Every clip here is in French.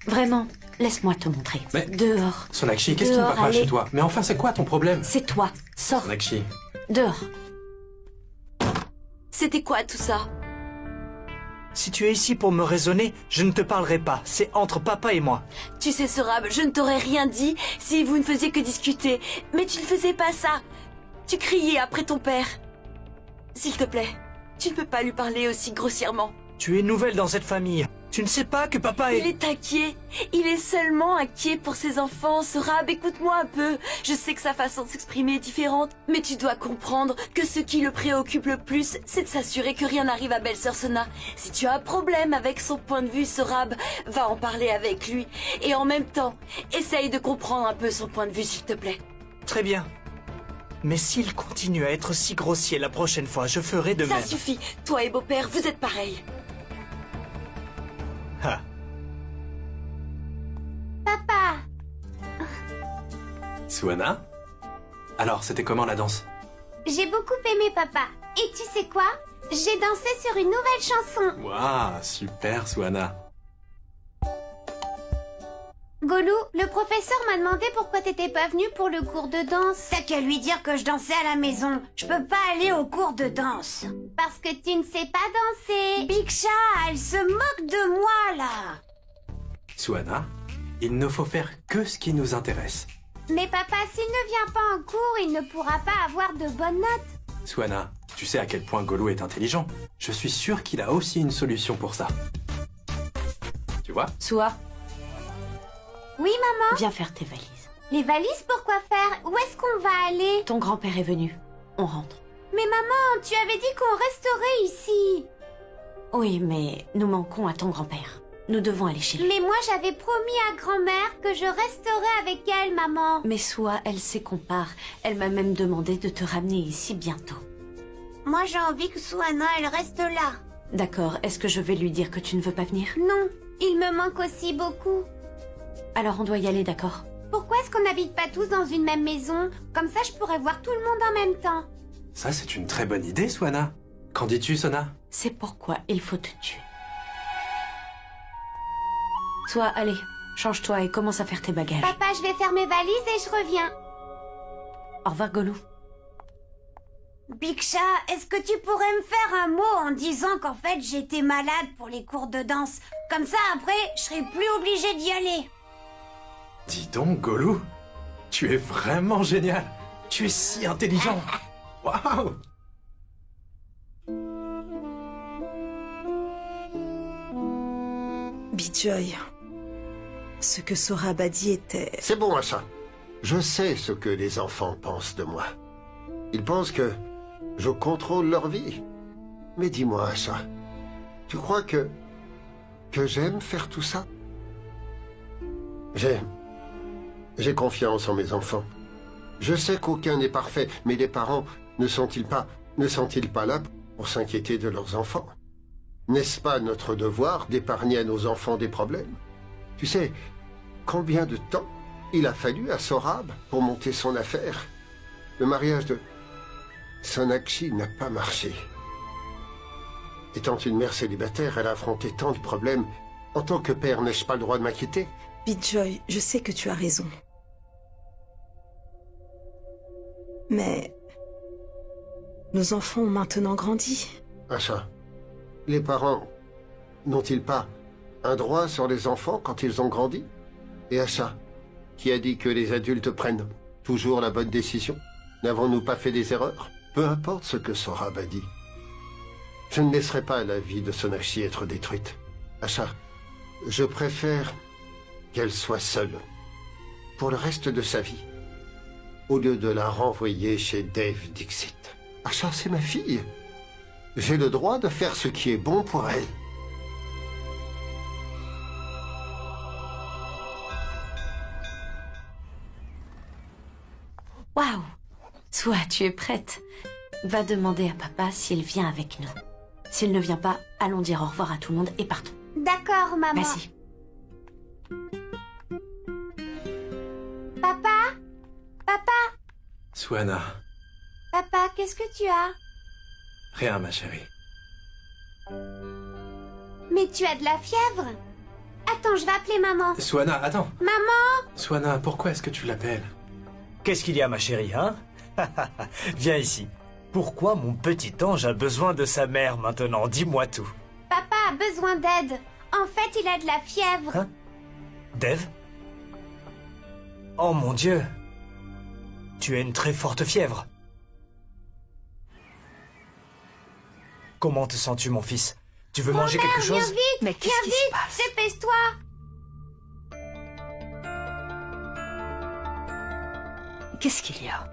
Vraiment, laisse-moi te montrer. Mais... Dehors. Sonakshi, qu'est-ce qui ne va pas chez toi? Mais enfin, c'est quoi ton problème? C'est toi. Sors. Sonakshi. Dehors. C'était quoi tout ça? Si tu es ici pour me raisonner, je ne te parlerai pas. C'est entre papa et moi. Tu sais, Sorab, je ne t'aurais rien dit si vous ne faisiez que discuter. Mais tu ne faisais pas ça. Tu criais après ton père. S'il te plaît, tu ne peux pas lui parler aussi grossièrement. Tu es nouvelle dans cette famille. Tu ne sais pas que papa est... Il est inquiet. Il est seulement inquiet pour ses enfants. Sorab, écoute-moi un peu. Je sais que sa façon de s'exprimer est différente, mais tu dois comprendre que ce qui le préoccupe le plus, c'est de s'assurer que rien n'arrive à belle-sœur Sona. Si tu as un problème avec son point de vue, Sorab, va en parler avec lui. Et en même temps, essaye de comprendre un peu son point de vue, s'il te plaît. Très bien. Mais s'il continue à être si grossier la prochaine fois, je ferai de même. Ça suffit. Toi et beau-père, vous êtes pareils. Ah. Papa! Suana? Alors, c'était comment la danse? J'ai beaucoup aimé papa. Et tu sais quoi? J'ai dansé sur une nouvelle chanson. Waouh, super, Suana. Golou, le professeur m'a demandé pourquoi t'étais pas venu pour le cours de danse. T'as qu'à lui dire que je dansais à la maison. Je peux pas aller au cours de danse. Parce que tu ne sais pas danser. Biksha, elle se moque de moi, là. Suana, il ne faut faire que ce qui nous intéresse. Mais papa, s'il ne vient pas en cours, il ne pourra pas avoir de bonnes notes. Suana, tu sais à quel point Golou est intelligent. Je suis sûr qu'il a aussi une solution pour ça. Tu vois? Soa, Oui, maman? viens faire tes valises. Les valises, pourquoi faire? Où est-ce qu'on va aller? Ton grand-père est venu. On rentre. Mais maman, tu avais dit qu'on resterait ici. Oui, mais nous manquons à ton grand-père. Nous devons aller chez lui. Mais moi, j'avais promis à grand-mère que je resterais avec elle, maman. Mais Soa, elle sait qu'on part. Elle m'a même demandé de te ramener ici bientôt. Moi, j'ai envie que Suana, elle reste là. D'accord, est-ce que je vais lui dire que tu ne veux pas venir? Non, il me manque aussi beaucoup. Alors on doit y aller, d'accord? Pourquoi est-ce qu'on n'habite pas tous dans une même maison? Comme ça, je pourrais voir tout le monde en même temps. Ça, c'est une très bonne idée, Suana. Qu'en dis-tu, Sona? C'est pourquoi il faut te tuer. Soa, allez, change-toi et commence à faire tes bagages. Papa, je vais faire mes valises et je reviens. Au revoir, Golou. Biksha, est-ce que tu pourrais me faire un mot en disant qu'en fait, j'étais malade pour les cours de danse? Comme ça, après, je serai plus obligée d'y aller. Dis donc, Golou, tu es vraiment génial. Tu es si intelligent. Waouh! Bijoy, ce que Sorab a dit était... C'est bon, Asha. Je sais ce que les enfants pensent de moi. Ils pensent que je contrôle leur vie. Mais dis-moi, Asha, tu crois que j'aime faire tout ça? J'ai confiance en mes enfants. Je sais qu'aucun n'est parfait, mais les parents ne sont-ils pas là pour s'inquiéter de leurs enfants? N'est-ce pas notre devoir d'épargner à nos enfants des problèmes? Tu sais, combien de temps il a fallu à Sorab pour monter son affaire? Le mariage de Sonakshi n'a pas marché. Étant une mère célibataire, elle a affronté tant de problèmes. En tant que père, n'ai-je pas le droit de m'inquiéter? Bijoy, je sais que tu as raison. Mais... nos enfants ont maintenant grandi. Asha, les parents n'ont-ils pas un droit sur les enfants quand ils ont grandi? Et Asha, qui a dit que les adultes prennent toujours la bonne décision? N'avons-nous pas fait des erreurs? Peu importe ce que Sorab a dit. Je ne laisserai pas la vie de Sonakshi être détruite. Asha, je préfère qu'elle soit seule pour le reste de sa vie, au lieu de la renvoyer chez Dave Dixit. Asha, c'est ma fille. J'ai le droit de faire ce qui est bon pour elle. Waouh! Soa, tu es prête. Va demander à papa s'il vient avec nous. S'il ne vient pas, allons dire au revoir à tout le monde et partons. D'accord, maman. Vas-y. Papa? Papa? Suana, Papa, qu'est-ce que tu as? rien, ma chérie. Mais tu as de la fièvre? Attends, je vais appeler maman. Swanna, attends. Maman! Swanna, pourquoi est-ce que tu l'appelles? Qu'est-ce qu'il y a, ma chérie, hein? Viens ici. Pourquoi mon petit ange a besoin de sa mère maintenant? Dis-moi tout. Papa a besoin d'aide. En fait, il a de la fièvre. Hein? Dev? Oh mon Dieu! Tu as une très forte fièvre. Comment te sens-tu, mon fils? Tu veux manger quelque chose? Viens vite! Mais qu'est-ce qui se passe? Dépêche-toi! Qu'est-ce qu'il y a?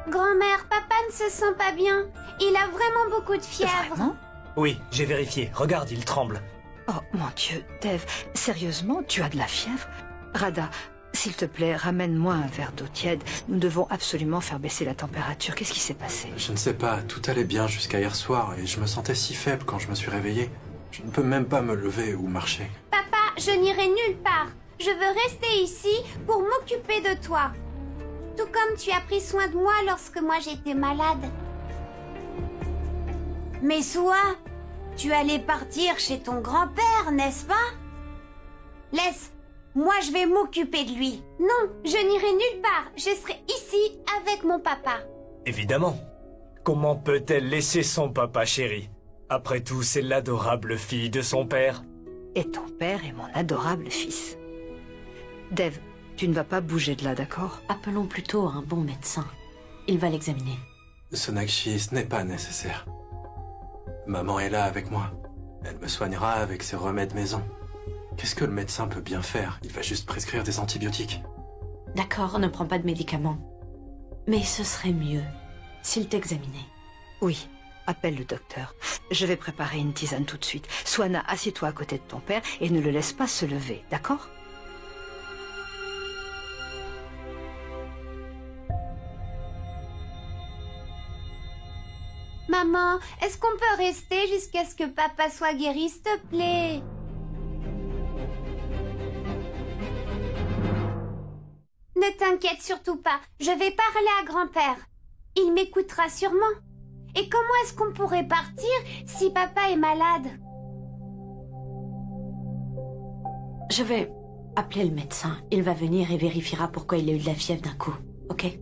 Grand-mère, papa ne se sent pas bien. Il a vraiment beaucoup de fièvre. Vraiment? Oui, j'ai vérifié. Regarde, il tremble. Oh mon Dieu, Dev, sérieusement, tu as de la fièvre? Rada, s'il te plaît, ramène-moi un verre d'eau tiède. Nous devons absolument faire baisser la température. Qu'est-ce qui s'est passé? Je ne sais pas, tout allait bien jusqu'à hier soir et je me sentais si faible quand je me suis réveillé. Je ne peux même pas me lever ou marcher. Papa, je n'irai nulle part. Je veux rester ici pour m'occuper de toi. Tout comme tu as pris soin de moi lorsque moi j'étais malade. Mais Soa, tu allais partir chez ton grand-père, n'est-ce pas? Laisse, moi je vais m'occuper de lui. Non, je n'irai nulle part. Je serai ici avec mon papa. Évidemment. Comment peut-elle laisser son papa, chéri? Après tout, c'est l'adorable fille de son père. Et ton père est mon adorable fils. Dev, tu ne vas pas bouger de là, d'accord? Appelons plutôt un bon médecin. Il va l'examiner. Sonakshi, ce n'est pas nécessaire. Maman est là avec moi. Elle me soignera avec ses remèdes maison. Qu'est-ce que le médecin peut bien faire? Il va juste prescrire des antibiotiques. D'accord, ne prends pas de médicaments. Mais ce serait mieux s'il t'examinait. Oui, appelle le docteur. Je vais préparer une tisane tout de suite. Swanna, assieds-toi à côté de ton père et ne le laisse pas se lever, d'accord? Maman, est-ce qu'on peut rester jusqu'à ce que papa soit guéri, s'il te plaît? Ne t'inquiète surtout pas, je vais parler à grand-père. Il m'écoutera sûrement. Et comment est-ce qu'on pourrait partir si papa est malade? Je vais appeler le médecin. Il va venir et vérifiera pourquoi il a eu de la fièvre d'un coup, ok?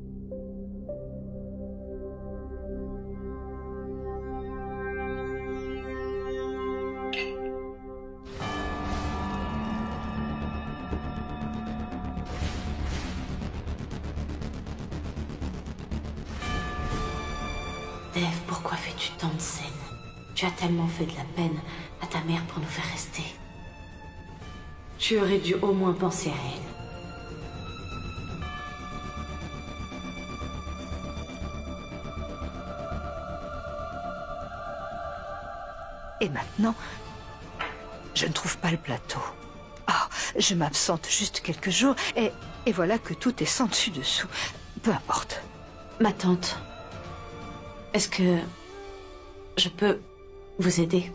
Dev, pourquoi fais-tu tant de scènes? Tu as tellement fait de la peine à ta mère pour nous faire rester. Tu aurais dû au moins penser à elle. Et maintenant, je ne trouve pas le plateau. Ah, je m'absente juste quelques jours et voilà que tout est sans dessus dessous. Peu importe. Ma tante, est-ce que je peux vous aider?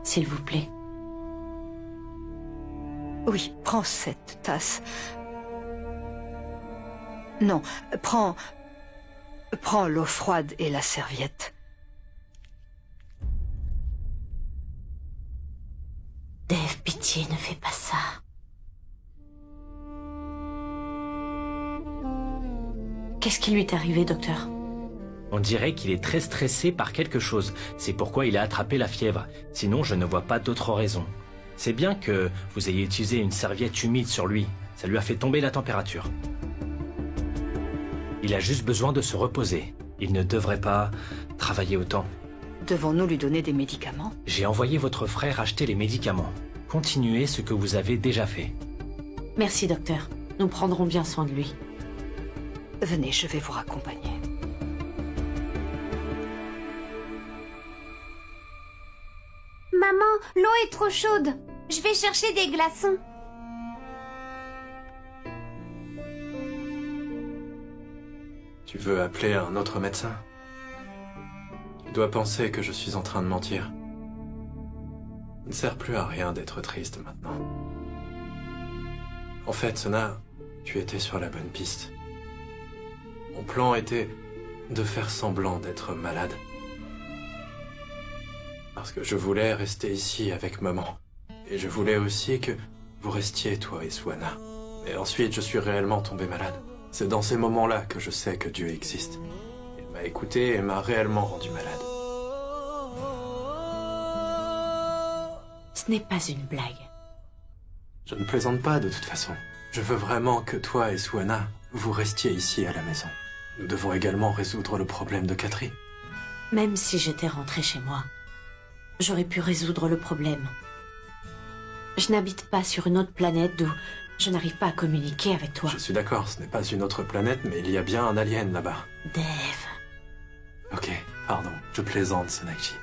S'il vous plaît. Oui, prends cette tasse. Non, prends l'eau froide et la serviette. Dev, pitié, ne fais pas ça. Qu'est-ce qui lui est arrivé, docteur? On dirait qu'il est très stressé par quelque chose. C'est pourquoi il a attrapé la fièvre. Sinon, je ne vois pas d'autre raison. C'est bien que vous ayez utilisé une serviette humide sur lui. Ça lui a fait tomber la température. Il a juste besoin de se reposer. Il ne devrait pas travailler autant. Devons-nous lui donner des médicaments? J'ai envoyé votre frère acheter les médicaments. Continuez ce que vous avez déjà fait. Merci, docteur. Nous prendrons bien soin de lui. Venez, je vais vous raccompagner. Maman, l'eau est trop chaude. Je vais chercher des glaçons. Tu veux appeler un autre médecin? Tu dois penser que je suis en train de mentir. Il ne sert plus à rien d'être triste maintenant. En fait, Sona, tu étais sur la bonne piste. Mon plan était de faire semblant d'être malade. Parce que je voulais rester ici avec maman. Et je voulais aussi que vous restiez, toi et Swanna. Et ensuite, je suis réellement tombé malade. C'est dans ces moments-là que je sais que Dieu existe. Il m'a écouté et m'a réellement rendu malade. Ce n'est pas une blague. Je ne plaisante pas de toute façon. Je veux vraiment que toi et Swanna, vous restiez ici à la maison. Nous devons également résoudre le problème de Catherine. Même si j'étais rentrée chez moi, j'aurais pu résoudre le problème. Je n'habite pas sur une autre planète d'où je n'arrive pas à communiquer avec toi. Je suis d'accord, ce n'est pas une autre planète, mais il y a bien un alien là-bas. Dave. Ok, pardon, je plaisante, Sonakji.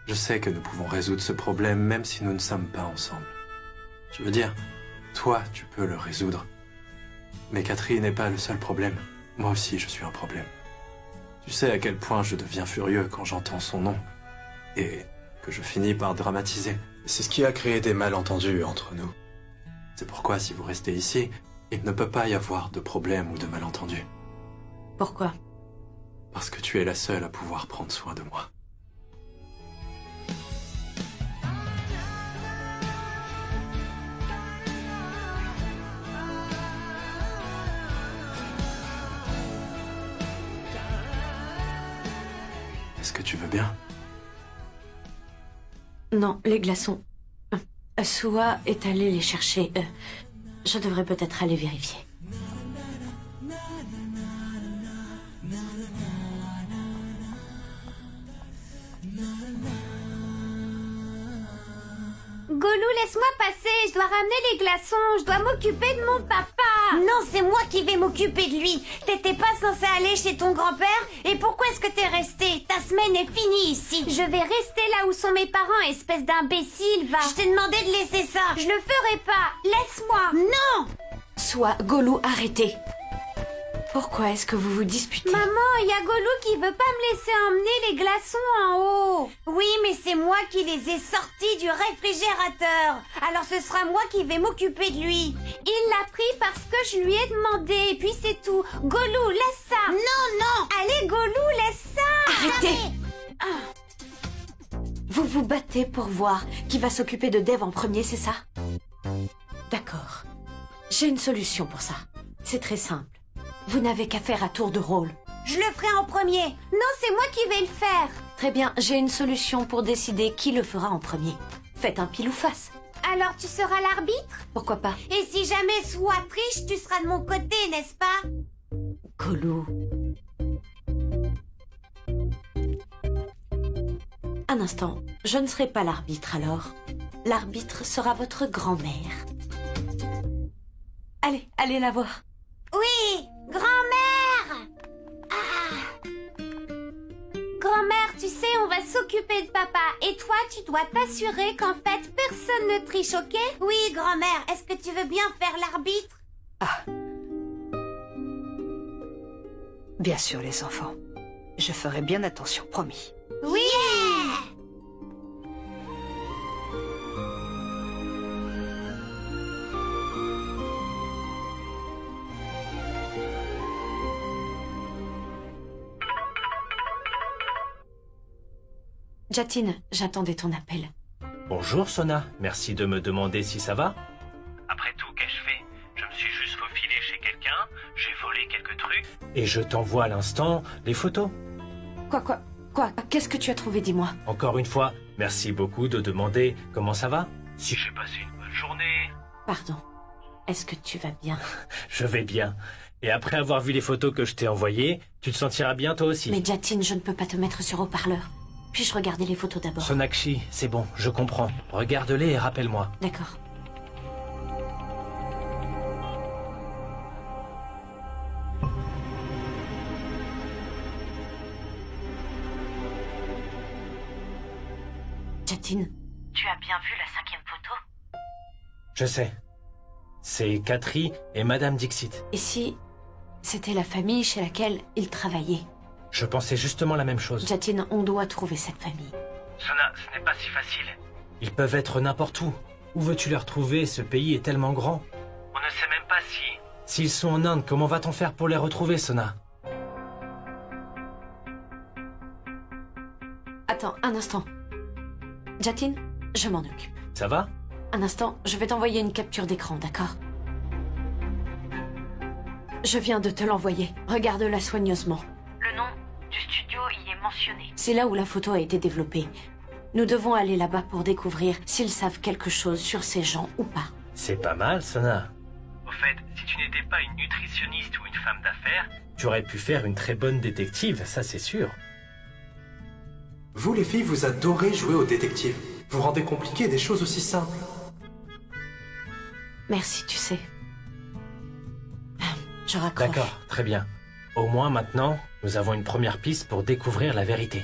Je sais que nous pouvons résoudre ce problème même si nous ne sommes pas ensemble. Je veux dire, toi, tu peux le résoudre. Mais Catherine n'est pas le seul problème. Moi aussi, je suis un problème. Tu sais à quel point je deviens furieux quand j'entends son nom. Et que je finis par dramatiser. C'est ce qui a créé des malentendus entre nous. C'est pourquoi, si vous restez ici, il ne peut pas y avoir de problème ou de malentendu. Pourquoi? Parce que tu es la seule à pouvoir prendre soin de moi. Est-ce que tu veux bien? Non, les glaçons. Sua est allée les chercher. Je devrais peut-être aller vérifier. Gollou, laisse-moi passer, je dois ramener les glaçons, je dois m'occuper de mon papa. Non, c'est moi qui vais m'occuper de lui. T'étais pas censé aller chez ton grand-père? Et pourquoi est-ce que t'es resté? Ta semaine est finie ici. Je vais rester là où sont mes parents, espèce d'imbécile, va. Je t'ai demandé de laisser ça. Je le ferai pas. Laisse-moi. Non. Soit Gollou, arrêtez. Pourquoi est-ce que vous vous disputez? Maman, il y a Gollou qui veut pas me laisser emmener les glaçons en haut. Oui, mais c'est moi qui les ai sortis du réfrigérateur. Alors ce sera moi qui vais m'occuper de lui. Il l'a pris parce que je lui ai demandé, et puis c'est tout. Gollou, laisse ça. Non, non. Allez, Gollou, laisse ça. Arrêtez. Vous vous battez pour voir qui va s'occuper de Dave en premier, c'est ça? D'accord. J'ai une solution pour ça. C'est très simple. Vous n'avez qu'à faire à tour de rôle. Je le ferai en premier. Non, c'est moi qui vais le faire. Très bien, j'ai une solution pour décider qui le fera en premier. Faites un pile ou face. Alors tu seras l'arbitre? Pourquoi pas? Et si jamais Soi triche, tu seras de mon côté, n'est-ce pas? Gollou. Un instant, je ne serai pas l'arbitre alors. L'arbitre sera votre grand-mère. Allez, allez la voir. Oui, grand-mère. Grand-mère, tu sais, on va s'occuper de papa. Et toi, tu dois t'assurer qu'en fait, personne ne triche, ok? Oui, grand-mère, est-ce que tu veux bien faire l'arbitre? Bien sûr, les enfants. Je ferai bien attention, promis. Oui. Jatine, j'attendais ton appel. Bonjour Sona, merci de me demander si ça va. Après tout, qu'ai-je fait? Je me suis juste faufilé chez quelqu'un, j'ai volé quelques trucs. Et je t'envoie à l'instant les photos. Quoi? Qu'est-ce que tu as trouvé, dis-moi? Encore une fois, merci beaucoup de demander comment ça va. Si j'ai passé une bonne journée. Pardon, est-ce que tu vas bien? Je vais bien. Et après avoir vu les photos que je t'ai envoyées, tu te sentiras bien toi aussi. Mais Jatine, je ne peux pas te mettre sur haut-parleur. Puis-je regarder les photos d'abord? Sonakji, c'est bon, je comprends. Regarde-les et rappelle-moi. D'accord. Jatine. Tu as bien vu la 5e photo? Je sais. C'est Catherine et Madame Dixit. Et si c'était la famille chez laquelle il travaillait? Je pensais justement la même chose. Jatine, on doit trouver cette famille. Sona, ce n'est pas si facile. Ils peuvent être n'importe où. Où veux-tu les retrouver? Ce pays est tellement grand. On ne sait même pas si... S'ils sont en Inde, comment va-t-on faire pour les retrouver, Sona? Attends, un instant. Jatin, je m'en occupe. Ça va? Un instant, je vais t'envoyer une capture d'écran, d'accord? Je viens de te l'envoyer. Regarde-la soigneusement. Le nom du studio y est mentionné. C'est là où la photo a été développée. Nous devons aller là-bas pour découvrir s'ils savent quelque chose sur ces gens ou pas. C'est pas mal, Sona. Au fait, si tu n'étais pas une nutritionniste ou une femme d'affaires, Tu aurais pu faire une très bonne détective, ça c'est sûr. Vous les filles, vous adorez jouer au détective. Vous rendez compliqué des choses aussi simples. Merci, tu sais. Je raccroche. D'accord, très bien. Au moins maintenant, nous avons une première piste pour découvrir la vérité.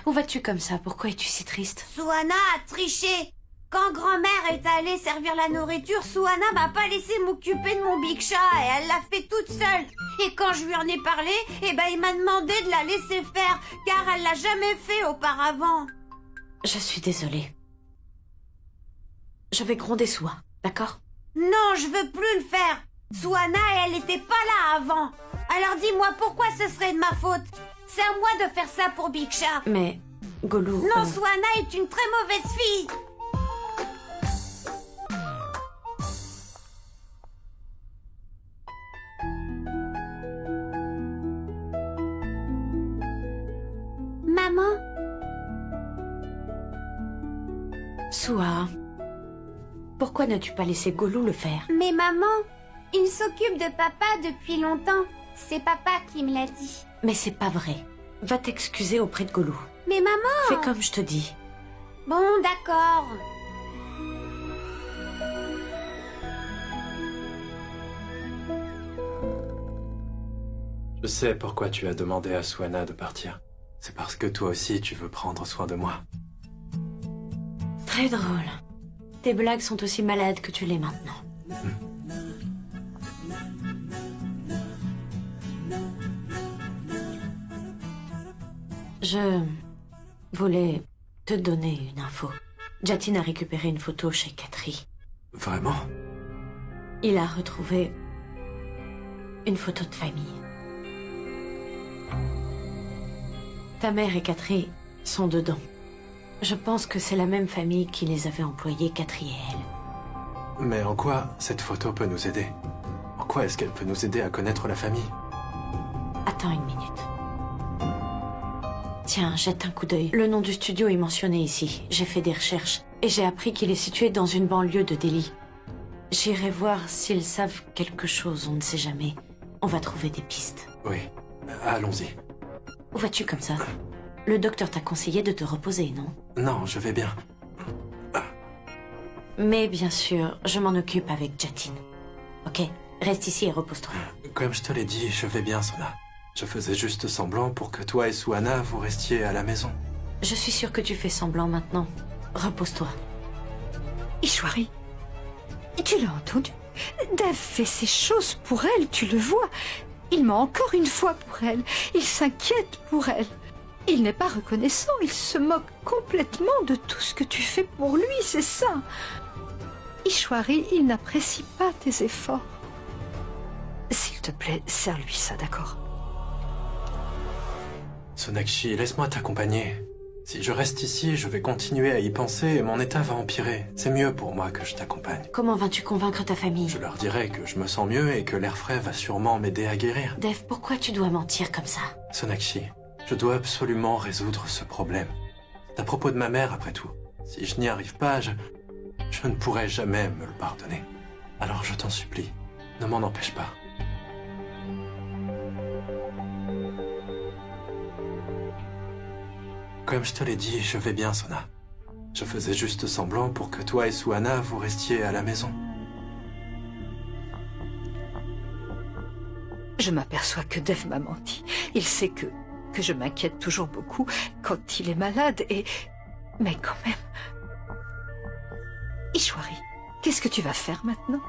Où vas-tu comme ça? Pourquoi es-tu si triste? Suhana a triché. Quand grand-mère est allée servir la nourriture, Suhana m'a pas laissé m'occuper de mon big chat et elle l'a fait toute seule. Et quand je lui en ai parlé, il m'a demandé de la laisser faire car elle l'a jamais fait auparavant. Je suis désolée. Je vais gronder Soua, d'accord? Non, je veux plus le faire. Suhana, elle était pas là avant. Alors dis-moi pourquoi ce serait de ma faute? C'est à moi de faire ça pour Big Chat. Mais, Golou... Non, Suhana est une très mauvaise fille. Maman? Soua, pourquoi n'as-tu pas laissé Golou le faire? Mais maman, il s'occupe de papa depuis longtemps. C'est papa qui me l'a dit. Mais c'est pas vrai. Va t'excuser auprès de Golou. Mais maman... Fais comme je te dis. Bon, d'accord. Je sais pourquoi tu as demandé à Suhana de partir. C'est parce que toi aussi tu veux prendre soin de moi. Très drôle. Tes blagues sont aussi malades que tu l'es maintenant. Je voulais te donner une info. Jatin a récupéré une photo chez Katri. Vraiment? Il a retrouvé une photo de famille. Ta mère et Katri sont dedans. Je pense que c'est la même famille qui les avait employés, Katri et elle. Mais en quoi cette photo peut nous aider? En quoi est-ce qu'elle peut nous aider à connaître la famille? Attends une minute. Tiens, jette un coup d'œil. Le nom du studio est mentionné ici. J'ai fait des recherches et j'ai appris qu'il est situé dans une banlieue de Delhi. J'irai voir s'ils savent quelque chose, on ne sait jamais. On va trouver des pistes. Oui, allons-y. Où vas-tu comme ça? Le docteur t'a conseillé de te reposer, non? Non, je vais bien. Mais bien sûr, je m'en occupe avec Jatin. Ok, reste ici et repose-toi. Comme je te l'ai dit, je vais bien, Sona. Je faisais juste semblant pour que toi et Suhana, vous restiez à la maison. Je suis sûre que tu fais semblant maintenant. Repose-toi. Ishwari, tu l'as entendu? Dev fait ces choses pour elle, tu le vois. Il ment encore une fois pour elle. Il s'inquiète pour elle. Il n'est pas reconnaissant, il se moque complètement de tout ce que tu fais pour lui, c'est ça. Ishwari, il n'apprécie pas tes efforts. S'il te plaît, sers-lui ça, d'accord? Sonakshi, laisse-moi t'accompagner. Si je reste ici, je vais continuer à y penser et mon état va empirer. C'est mieux pour moi que je t'accompagne. Comment vas-tu convaincre ta famille? Je leur dirai que je me sens mieux et que l'air frais va sûrement m'aider à guérir. Dev, pourquoi tu dois mentir comme ça? Sonakshi, je dois absolument résoudre ce problème. C'est à propos de ma mère, après tout. Si je n'y arrive pas, je ne pourrai jamais me le pardonner. Alors je t'en supplie, ne m'en empêche pas. Comme je te l'ai dit, je vais bien, Sona. Je faisais juste semblant pour que toi et Suhana, vous restiez à la maison. Je m'aperçois que Dev m'a menti. Il sait que je m'inquiète toujours beaucoup quand il est malade et... Mais quand même... Ishwari, qu'est-ce que tu vas faire maintenant?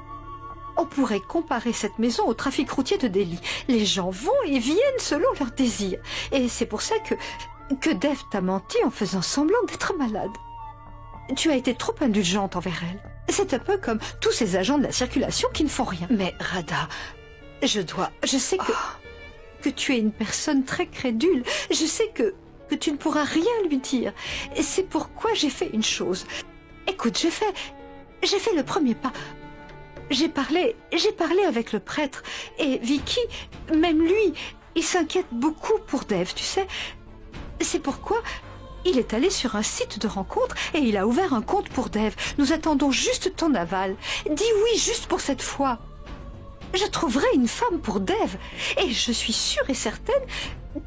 On pourrait comparer cette maison au trafic routier de Delhi. Les gens vont et viennent selon leurs désirs. Et c'est pour ça que Dev t'a menti en faisant semblant d'être malade. Tu as été trop indulgente envers elle. C'est un peu comme tous ces agents de la circulation qui ne font rien. Mais Radha, je sais que... que tu es une personne très crédule. Je sais que tu ne pourras rien lui dire. Et c'est pourquoi j'ai fait une chose. Écoute, j'ai fait le premier pas. J'ai parlé avec le prêtre. Et Vicky, même lui, il s'inquiète beaucoup pour Dave, tu sais. C'est pourquoi il est allé sur un site de rencontre et il a ouvert un compte pour Dave. Nous attendons juste ton aval. Dis oui, juste pour cette fois. Je trouverai une femme pour Dave. Et je suis sûre et certaine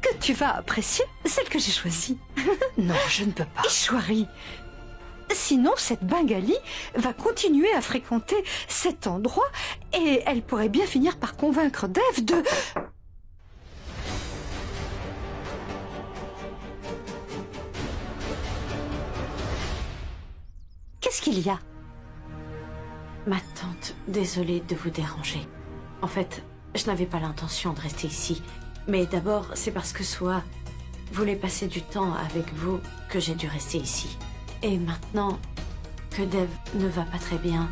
que tu vas apprécier celle que j'ai choisie. Non, je ne peux pas. Ishwari. Sinon, cette Bengali va continuer à fréquenter cet endroit et elle pourrait bien finir par convaincre Dave de... Qu'est-ce qu'il y a? Ma tante, désolée de vous déranger. En fait, je n'avais pas l'intention de rester ici. Mais d'abord, c'est parce que Sua voulait passer du temps avec vous que j'ai dû rester ici. Et maintenant que Dev ne va pas très bien,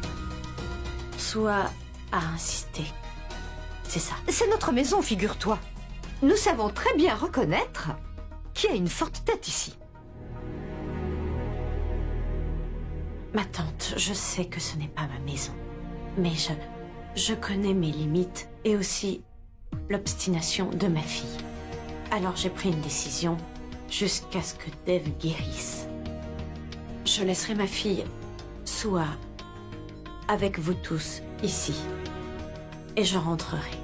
Sua a insisté. C'est ça. C'est notre maison, figure-toi. Nous savons très bien reconnaître qui a une forte tête ici. Ma tante, je sais que ce n'est pas ma maison. Mais je connais mes limites et aussi l'obstination de ma fille. Alors j'ai pris une décision jusqu'à ce que Dev guérisse. Je laisserai ma fille, Sua, avec vous tous, ici. Et je rentrerai.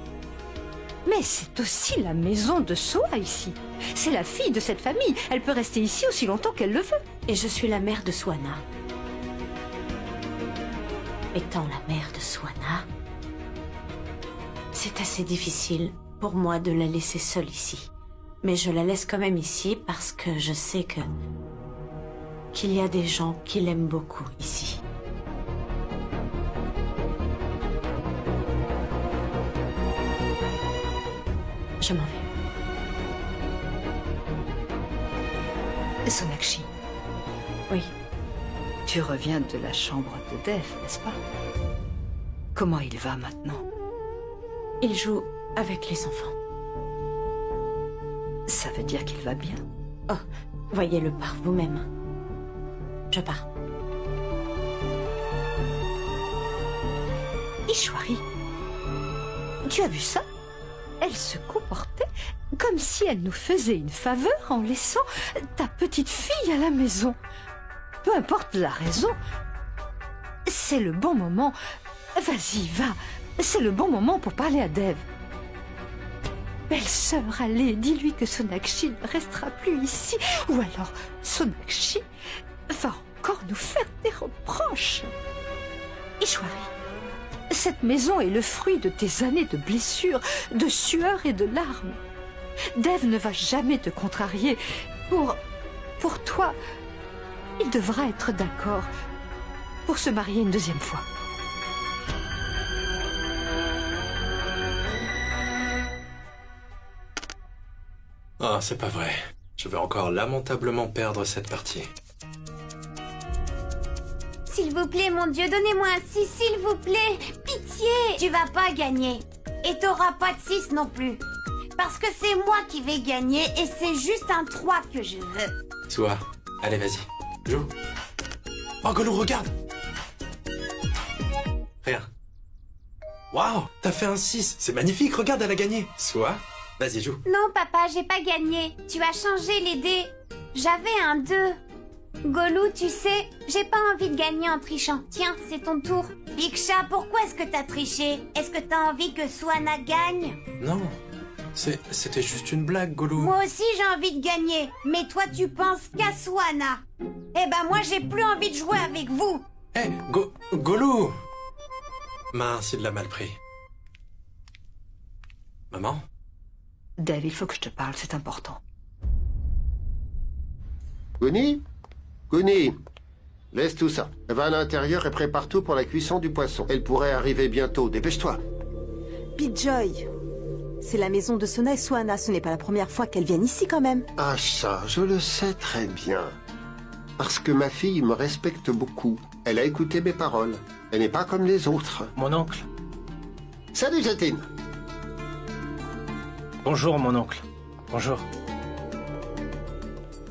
Mais c'est aussi la maison de Sua ici. C'est la fille de cette famille. Elle peut rester ici aussi longtemps qu'elle le veut. Et je suis la mère de Swana. Étant la mère de Swana, c'est assez difficile pour moi de la laisser seule ici. Mais je la laisse quand même ici parce que je sais qu'il y a des gens qui l'aiment beaucoup ici. Je m'en vais. Sonakshi. Oui. Tu reviens de la chambre de Dev, n'est-ce pas? Comment il va maintenant? Il joue avec les enfants. Ça veut dire qu'il va bien. Oh, voyez-le par vous-même. Je pars. Ishwari, tu as vu ça? Elle se comportait comme si elle nous faisait une faveur en laissant ta petite fille à la maison. Peu importe la raison, c'est le bon moment. Vas-y, va. C'est le bon moment pour parler à Dev. Belle-sœur, allez, dis-lui que Sonakshi ne restera plus ici. Ou alors, Sonakshi va encore nous faire des reproches. Ishwari, cette maison est le fruit de tes années de blessures, de sueur et de larmes. Dev ne va jamais te contrarier. Pour toi, il devra être d'accord pour se marier une deuxième fois. Ah, c'est pas vrai. Je vais encore lamentablement perdre cette partie. S'il vous plaît, mon Dieu, donnez-moi un 6, s'il vous plaît. Pitié. Tu vas pas gagner. Et t'auras pas de 6 non plus. Parce que c'est moi qui vais gagner et c'est juste un 3 que je veux. Sua, allez, vas-y. Joue. Oh, Golou, regarde. Rien. Waouh, t'as fait un 6. C'est magnifique, regarde, elle a gagné. Sua, vas-y, joue. Non, papa, j'ai pas gagné. Tu as changé les dés. J'avais un 2. Golou, tu sais, j'ai pas envie de gagner en trichant. Tiens, c'est ton tour. Liksha, pourquoi est-ce que t'as triché? Est-ce que t'as envie que Swana gagne? Non, c'était juste une blague, Golou. Moi aussi, j'ai envie de gagner. Mais toi, tu penses qu'à Swana. Eh ben, moi, j'ai plus envie de jouer avec vous. Hé, Golou! Mince, il l'a mal pris. Maman? Dev, il faut que je te parle, c'est important. Guni? Guni, laisse tout ça. Va à l'intérieur et prépare tout pour la cuisson du poisson. Elle pourrait arriver bientôt, dépêche-toi. Bijoy, c'est la maison de Sona et Swana, ce n'est pas la première fois qu'elles viennent ici quand même. Ah ça, je le sais très bien. Parce que ma fille me respecte beaucoup. Elle a écouté mes paroles. Elle n'est pas comme les autres. Mon oncle. Salut Jatine. Bonjour, mon oncle. Bonjour.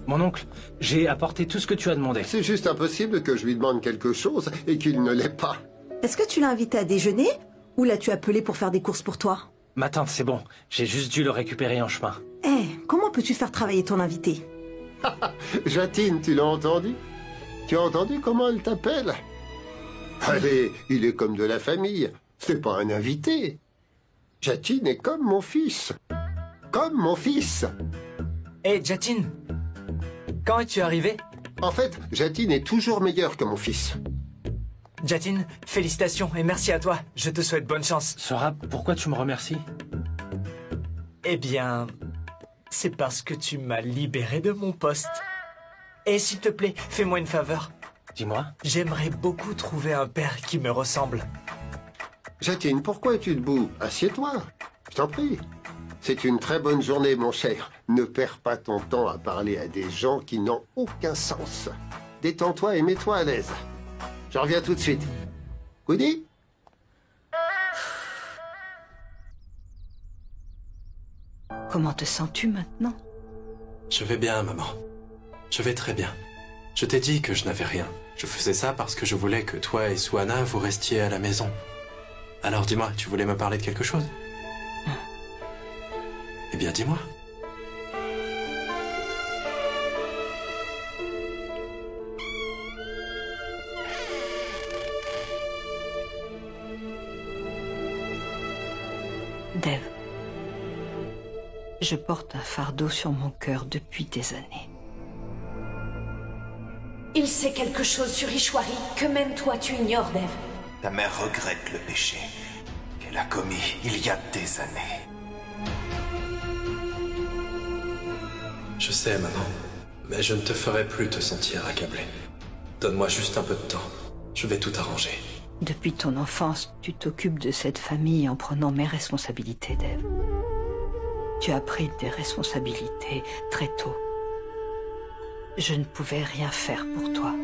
Mon oncle, j'ai apporté tout ce que tu as demandé. C'est juste impossible que je lui demande quelque chose et qu'il ne l'ait pas. Est-ce que tu l'as invité à déjeuner ou l'as-tu appelé pour faire des courses pour toi? Ma tante, c'est bon. J'ai juste dû le récupérer en chemin. Eh, comment peux-tu faire travailler ton invité? Jatine, tu l'as entendu? Tu as entendu comment elle t'appelle? Allez, il est comme de la famille. C'est pas un invité. Jatine est comme mon fils. Comme mon fils. Hé, Jatine, quand es-tu arrivé? En fait, Jatine est toujours meilleure que mon fils. Jatine, félicitations et merci à toi. Je te souhaite bonne chance. Sora, pourquoi tu me remercies? Eh bien, c'est parce que tu m'as libéré de mon poste. Et s'il te plaît, fais-moi une faveur. Dis-moi. J'aimerais beaucoup trouver un père qui me ressemble. Jatine, pourquoi es-tu debout? Assieds-toi. Je t'en prie. C'est une très bonne journée, mon cher. Ne perds pas ton temps à parler à des gens qui n'ont aucun sens. Détends-toi et mets-toi à l'aise. Je reviens tout de suite. Woody? Comment te sens-tu maintenant? Je vais bien, maman. Je vais très bien. Je t'ai dit que je n'avais rien. Je faisais ça parce que je voulais que toi et Swana, vous restiez à la maison. Alors dis-moi, tu voulais me parler de quelque chose? Eh bien, dis-moi. Dev, je porte un fardeau sur mon cœur depuis des années. Il sait quelque chose sur Ishwari que même toi tu ignores, Dev. Ta mère regrette le péché qu'elle a commis il y a des années. Je sais, maman, mais je ne te ferai plus te sentir accablé. Donne-moi juste un peu de temps. Je vais tout arranger. Depuis ton enfance, tu t'occupes de cette famille en prenant mes responsabilités, Dev. Tu as pris des responsabilités très tôt. Je ne pouvais rien faire pour toi.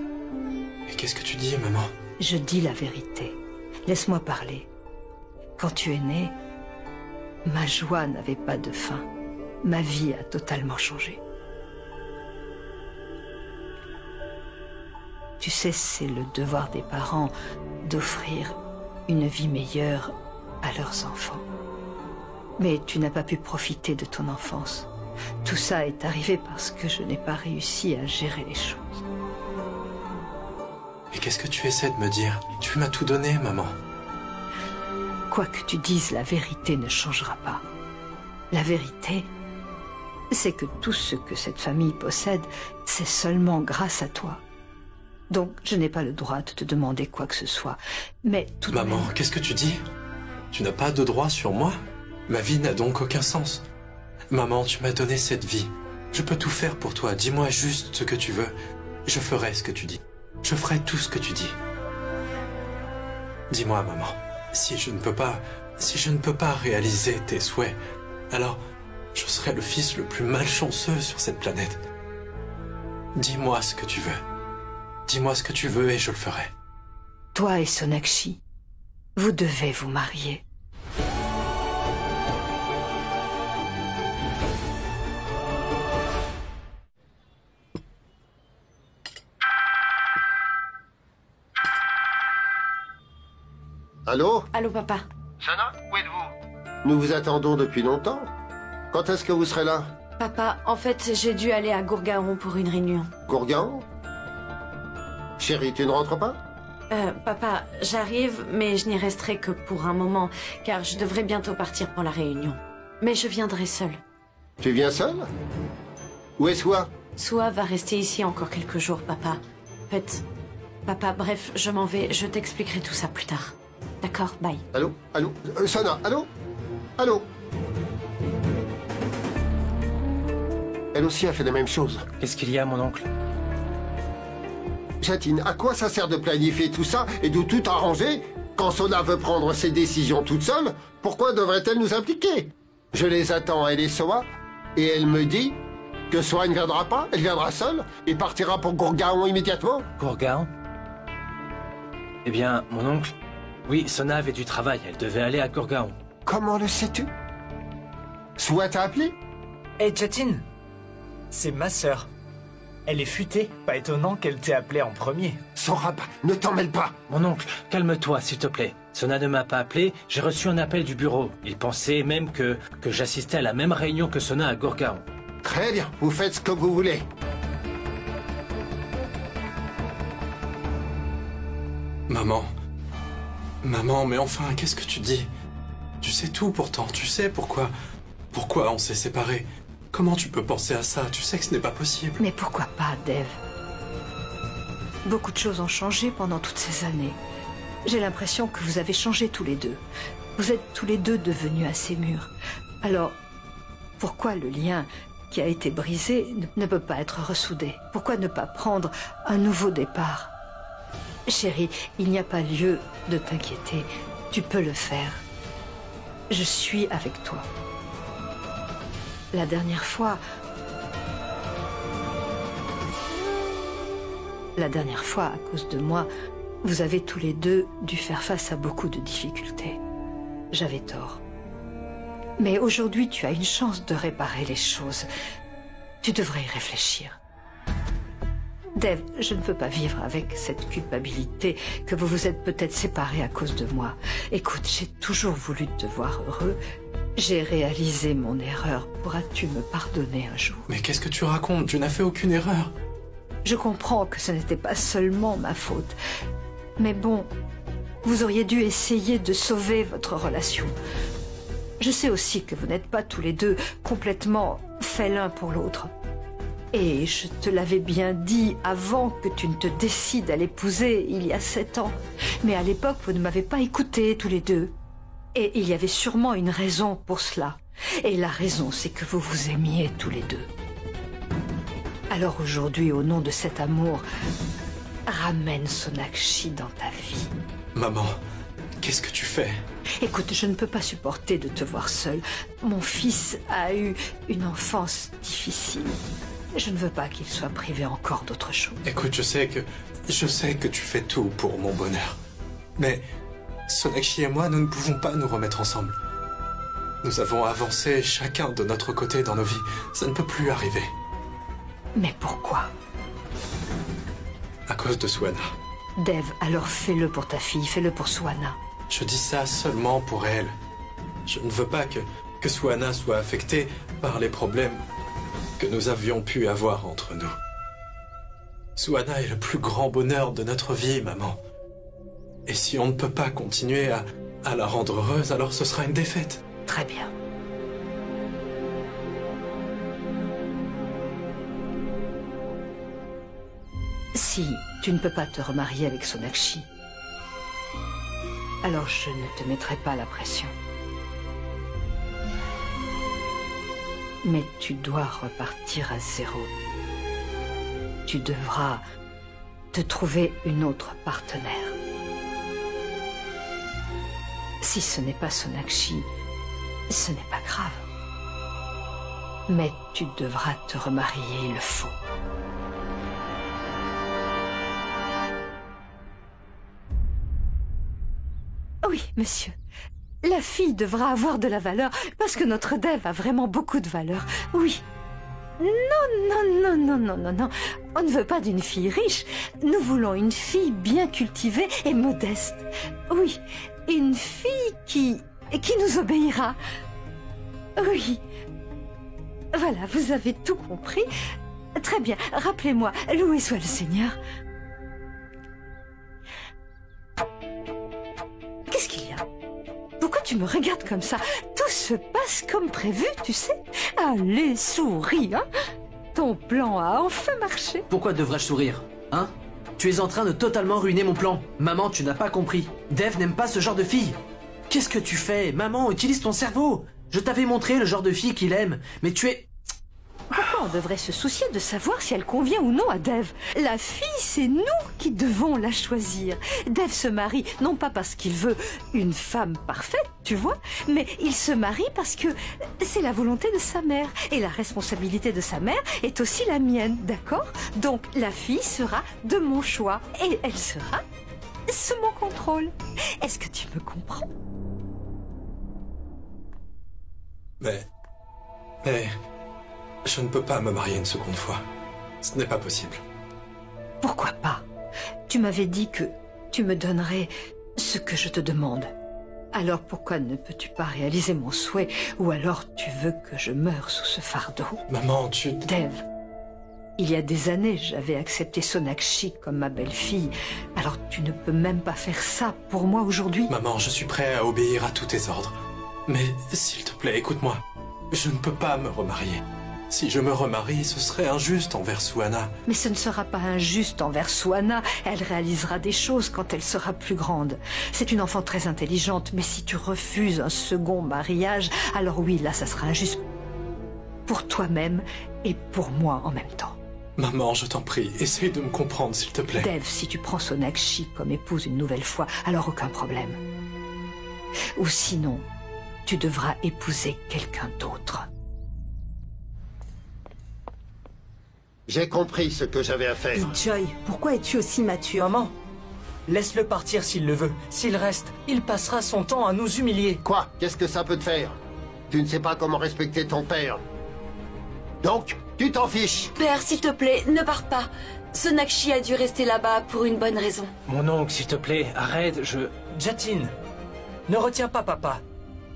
Mais qu'est-ce que tu dis, maman? Je dis la vérité. Laisse-moi parler. Quand tu es né, ma joie n'avait pas de fin. Ma vie a totalement changé. Tu sais, c'est le devoir des parents d'offrir une vie meilleure à leurs enfants. Mais tu n'as pas pu profiter de ton enfance. Tout ça est arrivé parce que je n'ai pas réussi à gérer les choses. Mais qu'est-ce que tu essaies de me dire? Tu m'as tout donné, maman. Quoi que tu dises, la vérité ne changera pas. La vérité, c'est que tout ce que cette famille possède, c'est seulement grâce à toi. Donc, je n'ai pas le droit de te demander quoi que ce soit. Mais tout de même... Maman, qu'est-ce que tu dis? Tu n'as pas de droit sur moi? Ma vie n'a donc aucun sens. Maman, tu m'as donné cette vie. Je peux tout faire pour toi. Dis-moi juste ce que tu veux. Je ferai ce que tu dis. Je ferai tout ce que tu dis. Dis-moi, maman, si je ne peux pas réaliser tes souhaits, alors je serai le fils le plus malchanceux sur cette planète. Dis-moi ce que tu veux. Dis-moi ce que tu veux et je le ferai. Toi et Sonakshi, vous devez vous marier. Allô? Allô, papa. Sana, où êtes-vous? Nous vous attendons depuis longtemps. Quand est-ce que vous serez là? Papa, en fait, j'ai dû aller à Gourgaon pour une réunion. Gourgaon? Chérie, tu ne rentres pas? Papa, j'arrive, mais je n'y resterai que pour un moment, car je devrais bientôt partir pour la réunion. Mais je viendrai seule. Tu viens seul? Où est Swa? Swa va rester ici encore quelques jours, papa. En fait, papa, bref, je m'en vais, je t'expliquerai tout ça plus tard. D'accord, bye. Allô? Allô? Sana, allô? Allô? Elle aussi a fait la même chose. Qu'est-ce qu'il y a, mon oncle? Jatine, à quoi ça sert de planifier tout ça et de tout arranger? Quand Sona veut prendre ses décisions toute seule, pourquoi devrait-elle nous impliquer? Je les attends, elle et Soa, et elle me dit que Soa ne viendra pas, elle viendra seule et partira pour Gourgaon immédiatement. Gourgaon? Eh bien, mon oncle, oui, Sona avait du travail, elle devait aller à Gourgaon. Comment le sais-tu? Soit t'a appelé? Hé, Jatin, c'est ma sœur. Elle est futée, pas étonnant qu'elle t'ait appelé en premier. Sorab, ne t'en mêle pas. Mon oncle, calme-toi, s'il te plaît. Sona ne m'a pas appelé, j'ai reçu un appel du bureau. Il pensait même que j'assistais à la même réunion que Sona à Gorgaon. Très bien, vous faites ce que vous voulez. Maman. Maman, mais enfin, qu'est-ce que tu dis? Tu sais tout pourtant, tu sais pourquoi on s'est séparés. Comment tu peux penser à ça? Tu sais que ce n'est pas possible. Mais pourquoi pas, Dev? Beaucoup de choses ont changé pendant toutes ces années. J'ai l'impression que vous avez changé tous les deux. Vous êtes tous les deux devenus assez mûrs. Alors, pourquoi le lien qui a été brisé ne peut pas être ressoudé? Pourquoi ne pas prendre un nouveau départ? Chérie, il n'y a pas lieu de t'inquiéter. Tu peux le faire. Je suis avec toi. La dernière fois, à cause de moi, vous avez tous les deux dû faire face à beaucoup de difficultés. J'avais tort. Mais aujourd'hui, tu as une chance de réparer les choses. Tu devrais y réfléchir. Dev, je ne peux pas vivre avec cette culpabilité que vous vous êtes peut-être séparés à cause de moi. Écoute, j'ai toujours voulu te voir heureux. J'ai réalisé mon erreur. Pourras-tu me pardonner un jour? Mais qu'est-ce que tu racontes? Tu n'as fait aucune erreur. Je comprends que ce n'était pas seulement ma faute. Mais bon, vous auriez dû essayer de sauver votre relation. Je sais aussi que vous n'êtes pas tous les deux complètement faits l'un pour l'autre. Et je te l'avais bien dit avant que tu ne te décides à l'épouser il y a 7 ans. Mais à l'époque, vous ne m'avez pas écouté tous les deux. Et il y avait sûrement une raison pour cela. Et la raison, c'est que vous vous aimiez tous les deux. Alors aujourd'hui, au nom de cet amour, ramène Sonakshi dans ta vie. Maman, qu'est-ce que tu fais? Écoute, je ne peux pas supporter de te voir seule. Mon fils a eu une enfance difficile. Je ne veux pas qu'il soit privé encore d'autre chose. Écoute, je sais que tu fais tout pour mon bonheur. Mais Sonakshi et moi, nous ne pouvons pas nous remettre ensemble. Nous avons avancé chacun de notre côté dans nos vies. Ça ne peut plus arriver. Mais pourquoi? À cause de Suana. Dev, alors fais-le pour ta fille, fais-le pour Suana. Je dis ça seulement pour elle. Je ne veux pas que Suana soit affectée par les problèmes que nous avions pu avoir entre nous. Suana est le plus grand bonheur de notre vie, maman. Et si on ne peut pas continuer à la rendre heureuse, alors ce sera une défaite. Très bien. Si tu ne peux pas te remarier avec Sonakshi, alors je ne te mettrai pas la pression. Mais tu dois repartir à zéro. Tu devras te trouver une autre partenaire. Si ce n'est pas Sonakshi, ce n'est pas grave. Mais tu devras te remarier, il le faut. Oui, monsieur. La fille devra avoir de la valeur, parce que notre Dev a vraiment beaucoup de valeur. Oui. Non. On ne veut pas d'une fille riche. Nous voulons une fille bien cultivée et modeste. Oui, une fille qui nous obéira. Oui. Voilà, vous avez tout compris. Très bien, rappelez-moi, loué soit le Seigneur. Qu'est-ce qu'il y a? Pourquoi tu me regardes comme ça? Tout se passe comme prévu, tu sais. Allez, souris, hein. Ton plan a enfin marché. Pourquoi devrais-je sourire, hein? Tu es en train de totalement ruiner mon plan. Maman, tu n'as pas compris. Dev n'aime pas ce genre de fille. Qu'est-ce que tu fais? Maman, utilise ton cerveau. Je t'avais montré le genre de fille qu'il aime, mais tu es... Pourquoi on devrait se soucier de savoir si elle convient ou non à Dev? La fille, c'est nous qui devons la choisir. Dev se marie, non pas parce qu'il veut une femme parfaite, tu vois, mais il se marie parce que c'est la volonté de sa mère. Et la responsabilité de sa mère est aussi la mienne, d'accord? Donc la fille sera de mon choix et elle sera sous mon contrôle. Est-ce que tu me comprends? Mais Hé, je ne peux pas me marier une seconde fois. Ce n'est pas possible. Pourquoi pas? Tu m'avais dit que tu me donnerais ce que je te demande. Alors pourquoi ne peux-tu pas réaliser mon souhait? Ou alors tu veux que je meure sous ce fardeau? Maman, tu... Dev, il y a des années, j'avais accepté Sonakshi comme ma belle-fille. Alors tu ne peux même pas faire ça pour moi aujourd'hui? Maman, je suis prêt à obéir à tous tes ordres. Mais s'il te plaît, écoute-moi. Je ne peux pas me remarier. Si je me remarie, ce serait injuste envers Suhana. Mais ce ne sera pas injuste envers Suhana. Elle réalisera des choses quand elle sera plus grande. C'est une enfant très intelligente, mais si tu refuses un second mariage, alors oui, là, ça sera injuste. Pour toi-même et pour moi en même temps. Maman, je t'en prie, essaye de me comprendre, s'il te plaît. Dev, si tu prends Sonakshi comme épouse une nouvelle fois, alors aucun problème. Ou sinon, tu devras épouser quelqu'un d'autre. J'ai compris ce que j'avais à faire. Joy, pourquoi es-tu aussi mature? Maman, laisse-le partir s'il le veut. S'il reste, il passera son temps à nous humilier. Quoi? Qu'est-ce que ça peut te faire? Tu ne sais pas comment respecter ton père. Donc, tu t'en fiches. Père, s'il te plaît, ne pars pas. Sonakshi a dû rester là-bas pour une bonne raison. Mon oncle, s'il te plaît, arrête, Jatin, ne retiens pas papa.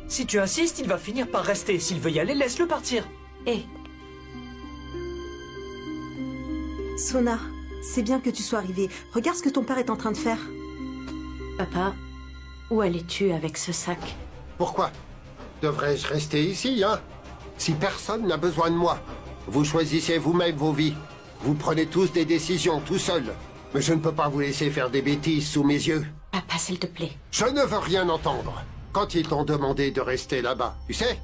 Si tu insistes, il va finir par rester. S'il veut y aller, laisse-le partir. Et Sona, c'est bien que tu sois arrivée. Regarde ce que ton père est en train de faire. Papa, où allais-tu avec ce sac? Pourquoi? Devrais-je rester ici, hein? Si personne n'a besoin de moi, vous choisissez vous-même vos vies. Vous prenez tous des décisions tout seuls. Mais je ne peux pas vous laisser faire des bêtises sous mes yeux. Papa, s'il te plaît. Je ne veux rien entendre. Quand ils t'ont demandé de rester là-bas, tu sais,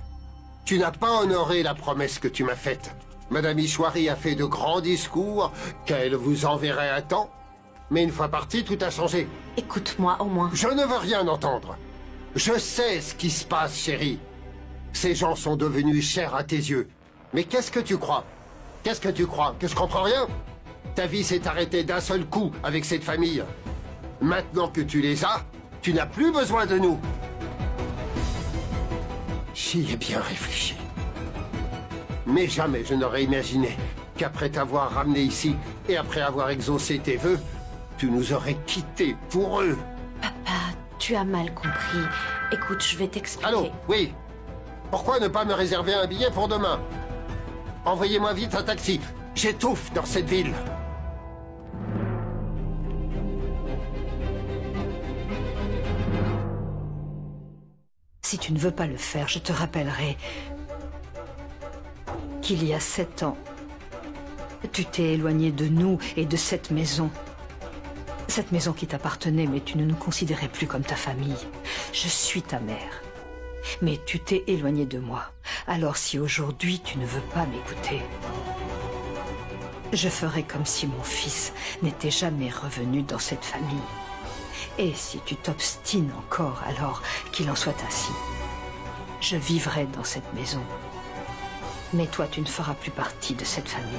tu n'as pas honoré la promesse que tu m'as faite. Madame Ishwari a fait de grands discours qu'elle vous enverrait à temps. Mais une fois parti, tout a changé. Écoute-moi au moins. Je ne veux rien entendre. Je sais ce qui se passe, chérie. Ces gens sont devenus chers à tes yeux. Mais qu'est-ce que tu crois? Qu'est-ce que tu crois? Que je comprends rien? Ta vie s'est arrêtée d'un seul coup avec cette famille. Maintenant que tu les as, tu n'as plus besoin de nous. J'y ai bien réfléchi. Mais jamais je n'aurais imaginé qu'après t'avoir ramené ici et après avoir exaucé tes vœux, tu nous aurais quittés pour eux. Papa, tu as mal compris. Écoute, je vais t'expliquer. Allô? Oui. Pourquoi ne pas me réserver un billet pour demain? Envoyez-moi vite un taxi. J'étouffe dans cette ville. Si tu ne veux pas le faire, je te rappellerai qu'il y a 7 ans, tu t'es éloigné de nous et de cette maison. Cette maison qui t'appartenait, mais tu ne nous considérais plus comme ta famille. Je suis ta mère. Mais tu t'es éloigné de moi. Alors si aujourd'hui tu ne veux pas m'écouter, je ferai comme si mon fils n'était jamais revenu dans cette famille. Et si tu t'obstines encore, alors qu'il en soit ainsi. Je vivrai dans cette maison. Mais toi, tu ne feras plus partie de cette famille.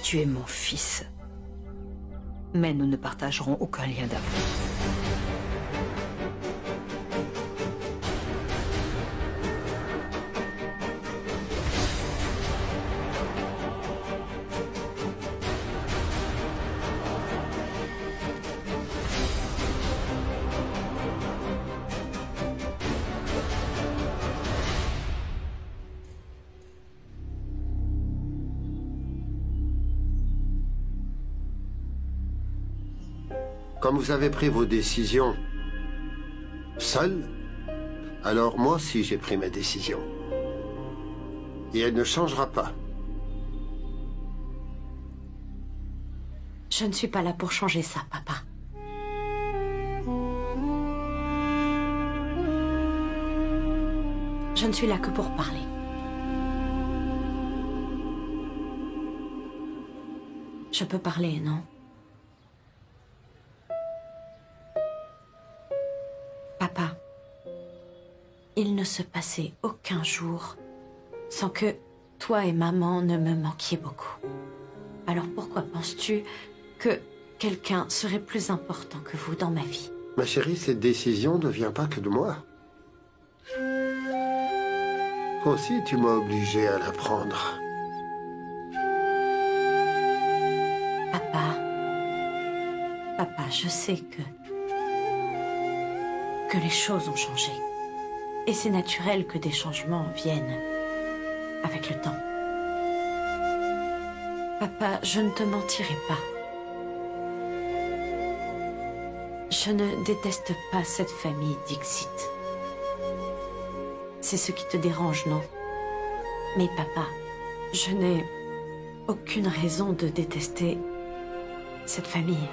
Tu es mon fils. Mais nous ne partagerons aucun lien d'amour. Comme vous avez pris vos décisions seul, alors moi aussi j'ai pris ma décision. Et elle ne changera pas. Je ne suis pas là pour changer ça, papa. Je ne suis là que pour parler. Je peux parler, non? Papa, il ne se passait aucun jour sans que toi et maman ne me manquiez beaucoup. Alors pourquoi penses-tu que quelqu'un serait plus important que vous dans ma vie? Ma chérie, cette décision ne vient pas que de moi. Aussi, tu m'as obligé à la prendre. Papa, je sais que les choses ont changé. Et c'est naturel que des changements viennent avec le temps. Papa, je ne te mentirai pas. Je ne déteste pas cette famille Dixit. C'est ce qui te dérange, non? Mais papa, je n'ai aucune raison de détester cette famille.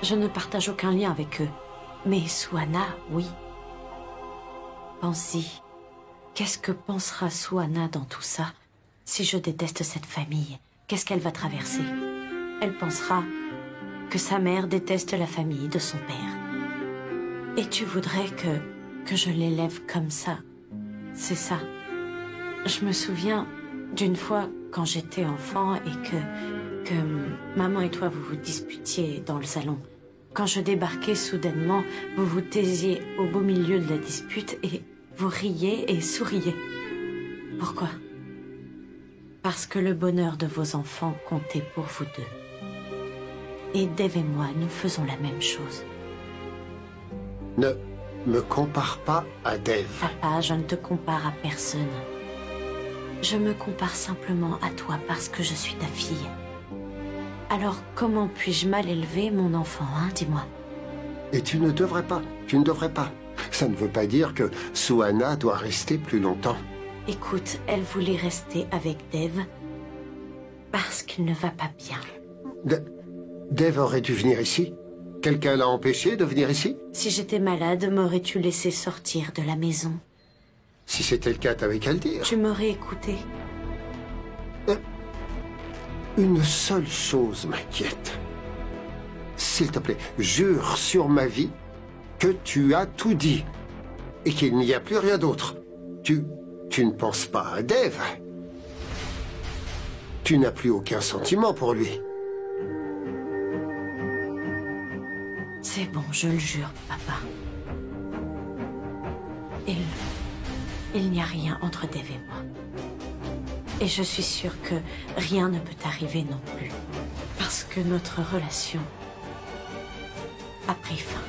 Je ne partage aucun lien avec eux. Mais Suana, oui. Pense-y. Qu'est-ce que pensera Suana dans tout ça? Si je déteste cette famille, qu'est-ce qu'elle va traverser? Elle pensera que sa mère déteste la famille de son père. Et tu voudrais que je l'élève comme ça. C'est ça. Je me souviens d'une fois quand j'étais enfant et que maman et toi vous vous disputiez dans le salon. Quand je débarquais soudainement, vous vous taisiez au beau milieu de la dispute et vous riez et souriez. Pourquoi? Parce que le bonheur de vos enfants comptait pour vous deux. Et Dave et moi, nous faisons la même chose. Ne me compare pas à Dave. Papa, je ne te compare à personne. Je me compare simplement à toi parce que je suis ta fille. Alors, comment puis-je mal élever mon enfant, hein, dis-moi? Et tu ne devrais pas. Tu ne devrais pas. Ça ne veut pas dire que Suana doit rester plus longtemps. Écoute, elle voulait rester avec Dave parce qu'il ne va pas bien. Dave aurait dû venir ici? Quelqu'un l'a empêché de venir ici? Si j'étais malade, m'aurais-tu laissé sortir de la maison? Si c'était le cas, t'avais qu'à le dire. Tu m'aurais écouté. Une seule chose m'inquiète. S'il te plaît, jure sur ma vie que tu as tout dit et qu'il n'y a plus rien d'autre. Tu ne penses pas à Dave. Tu n'as plus aucun sentiment pour lui. C'est bon, je le jure, papa. Il n'y a rien entre Dave et moi. Et je suis sûre que rien ne peut arriver non plus. Parce que notre relation a pris fin.